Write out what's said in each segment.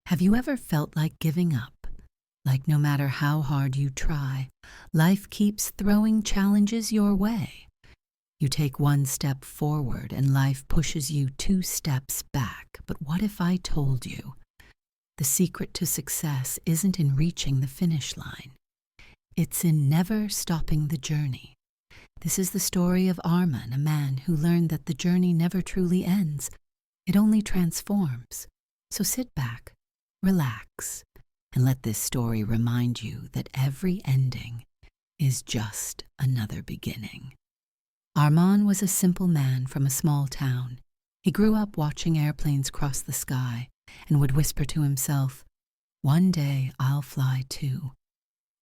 Have you ever felt like giving up? Like no matter how hard you try, life keeps throwing challenges your way. You take one step forward and life pushes you 2 steps back. But what if I told you the secret to success isn't in reaching the finish line? It's in never stopping the journey. This is the story of Arman, a man who learned that the journey never truly ends. It only transforms. So sit back, relax, and let this story remind you that every ending is just another beginning. Arman was a simple man from a small town. He grew up watching airplanes cross the sky and would whisper to himself, "One day I'll fly too."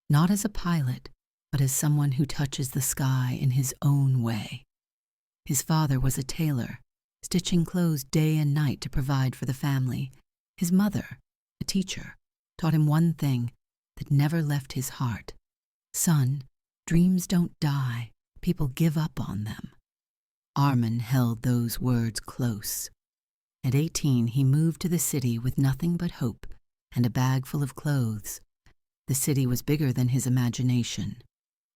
Not as a pilot, but as someone who touches the sky in his own way. His father was a tailor, stitching clothes day and night to provide for the family. His mother, a teacher, taught him one thing that never left his heart. "Son, dreams don't die. People give up on them." Arman held those words close. At 18, he moved to the city with nothing but hope and a bag full of clothes. The city was bigger than his imagination,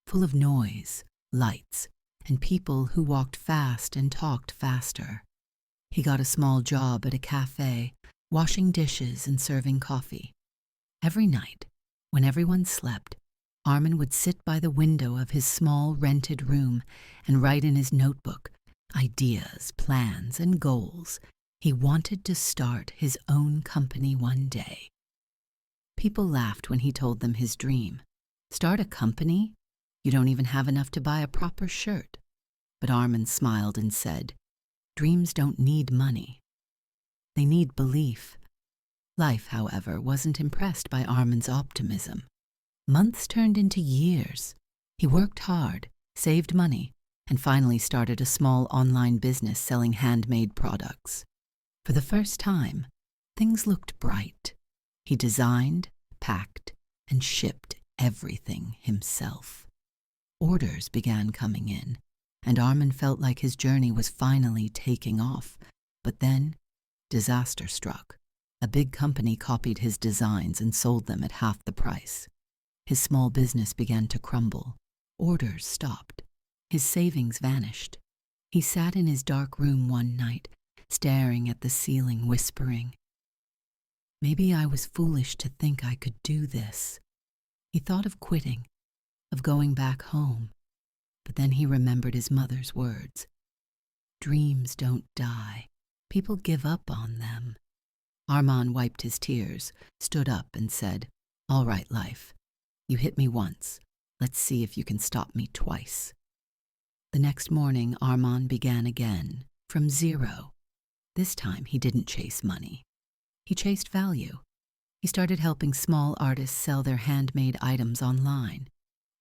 full of noise, lights, and people who walked fast and talked faster. He got a small job at a cafe, washing dishes and serving coffee. Every night, when everyone slept, Arman would sit by the window of his small rented room and write in his notebook ideas, plans, and goals. He wanted to start his own company one day. People laughed when he told them his dream. "Start a company? You don't even have enough to buy a proper shirt." But Arman smiled and said, "Dreams don't need money. They need belief." Life, however, wasn't impressed by Arman's optimism. Months turned into years. He worked hard, saved money, and finally started a small online business selling handmade products. For the first time, things looked bright. He designed, packed, and shipped everything himself. Orders began coming in, and Arman felt like his journey was finally taking off. But then, disaster struck. A big company copied his designs and sold them at half the price. His small business began to crumble. Orders stopped. His savings vanished. He sat in his dark room one night, staring at the ceiling, whispering, "Maybe I was foolish to think I could do this." He thought of quitting, of going back home, but then he remembered his mother's words. "Dreams don't die. People give up on them." Arman wiped his tears, stood up, and said, "All right, life. You hit me once. Let's see if you can stop me twice." The next morning, Arman began again, from zero. This time, he didn't chase money. He chased value. He started helping small artists sell their handmade items online.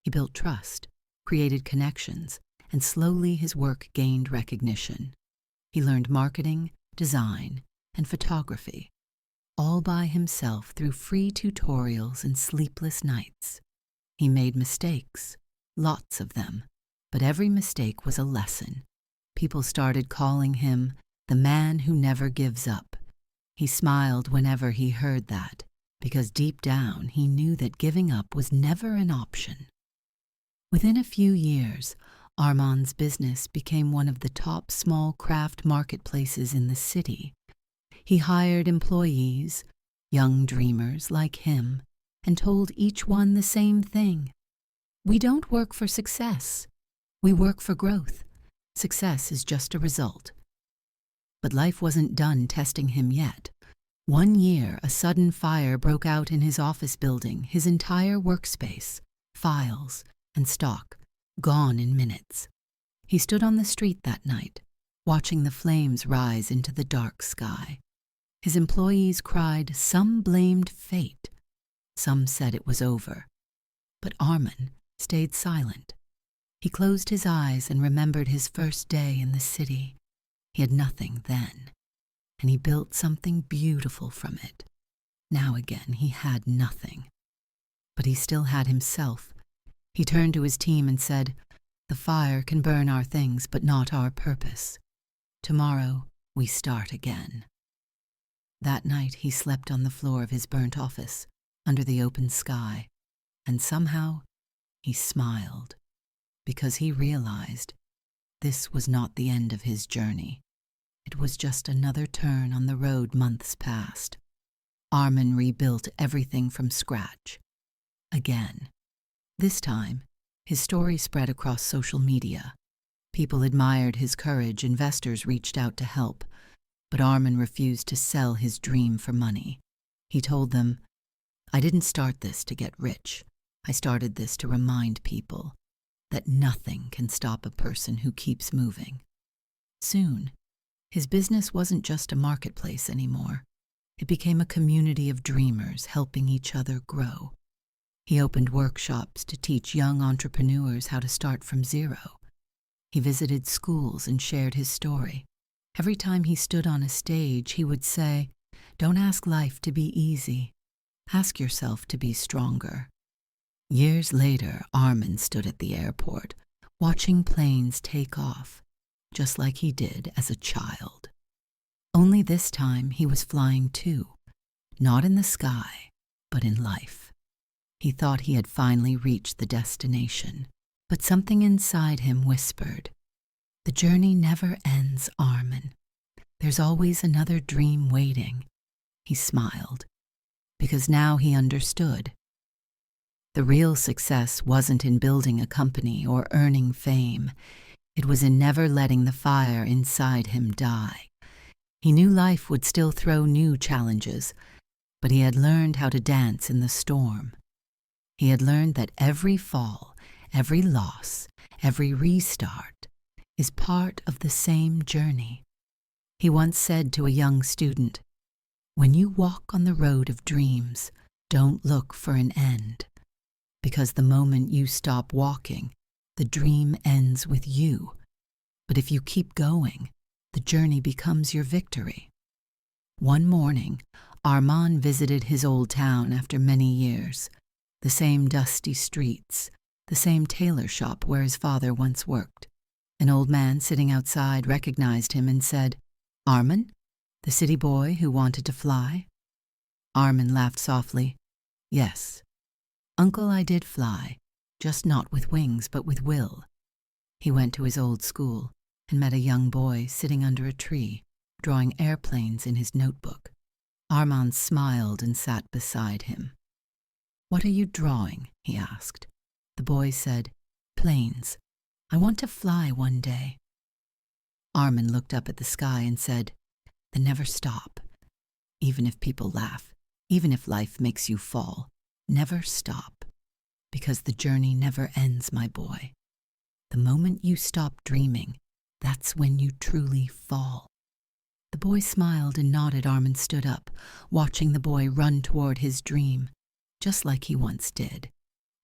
He built trust, created connections, and slowly his work gained recognition. He learned marketing, design, and photography, all by himself through free tutorials and sleepless nights. He made mistakes, lots of them, but every mistake was a lesson. People started calling him the man who never gives up. He smiled whenever he heard that, because deep down he knew that giving up was never an option. Within a few years, Arman's business became one of the top small craft marketplaces in the city. He hired employees, young dreamers like him, and told each one the same thing. "We don't work for success. We work for growth. Success is just a result." But life wasn't done testing him yet. One year, a sudden fire broke out in his office building, his entire workspace, files, and stock, gone in minutes. He stood on the street that night, watching the flames rise into the dark sky. His employees cried, some blamed fate. Some said it was over. But Arman stayed silent. He closed his eyes and remembered his first day in the city. He had nothing then, and he built something beautiful from it. Now again, he had nothing. But he still had himself. He turned to his team and said, "The fire can burn our things, but not our purpose. Tomorrow, we start again." That night he slept on the floor of his burnt office, under the open sky, and somehow he smiled, because he realized this was not the end of his journey. It was just another turn on the road months past. Armin rebuilt everything from scratch. Again. This time, his story spread across social media. People admired his courage, investors reached out to help, but Armin refused to sell his dream for money. He told them, "I didn't start this to get rich. I started this to remind people that nothing can stop a person who keeps moving." Soon, his business wasn't just a marketplace anymore. It became a community of dreamers helping each other grow. He opened workshops to teach young entrepreneurs how to start from zero. He visited schools and shared his story. Every time he stood on a stage, he would say, "Don't ask life to be easy. Ask yourself to be stronger." Years later, Armin stood at the airport, watching planes take off, just like he did as a child. Only this time he was flying too, not in the sky, but in life. He thought he had finally reached the destination, but something inside him whispered, "The journey never ends, Armin. There's always another dream waiting." He smiled, because now he understood. The real success wasn't in building a company or earning fame. It was in never letting the fire inside him die. He knew life would still throw new challenges, but he had learned how to dance in the storm. He had learned that every fall, every loss, every restart is part of the same journey. He once said to a young student, "When you walk on the road of dreams, don't look for an end, because the moment you stop walking, the dream ends with you. But if you keep going, the journey becomes your victory." One morning, Armin visited his old town after many years. The same dusty streets, the same tailor shop where his father once worked. An old man sitting outside recognized him and said, "Armin, the city boy who wanted to fly?" Armin laughed softly. "Yes. Uncle, I did fly, just not with wings but with will." He went to his old school and met a young boy sitting under a tree, drawing airplanes in his notebook. Armin smiled and sat beside him. "What are you drawing?" he asked. The boy said, "Planes. I want to fly one day." Armin looked up at the sky and said, "Then never stop. Even if people laugh, even if life makes you fall, never stop. Because the journey never ends, my boy. The moment you stop dreaming, that's when you truly fall." The boy smiled and nodded. Armin stood up, watching the boy run toward his dream, just like he once did.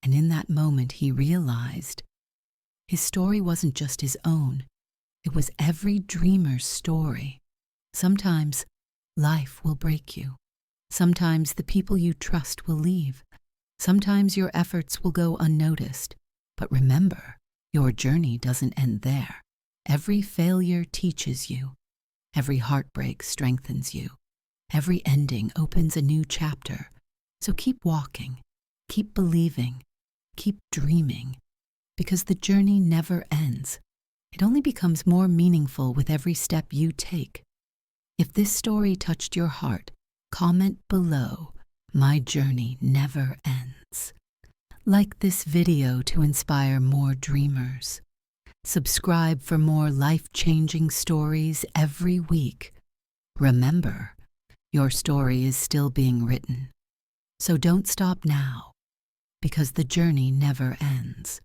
And in that moment he realized his story wasn't just his own. It was every dreamer's story. Sometimes life will break you. Sometimes the people you trust will leave. Sometimes your efforts will go unnoticed. But remember, your journey doesn't end there. Every failure teaches you. Every heartbreak strengthens you. Every ending opens a new chapter. So keep walking, keep believing, keep dreaming, because the journey never ends. It only becomes more meaningful with every step you take. If this story touched your heart, comment below, "My journey never ends." Like this video to inspire more dreamers. Subscribe for more life-changing stories every week. Remember, your story is still being written. So don't stop now, because the journey never ends.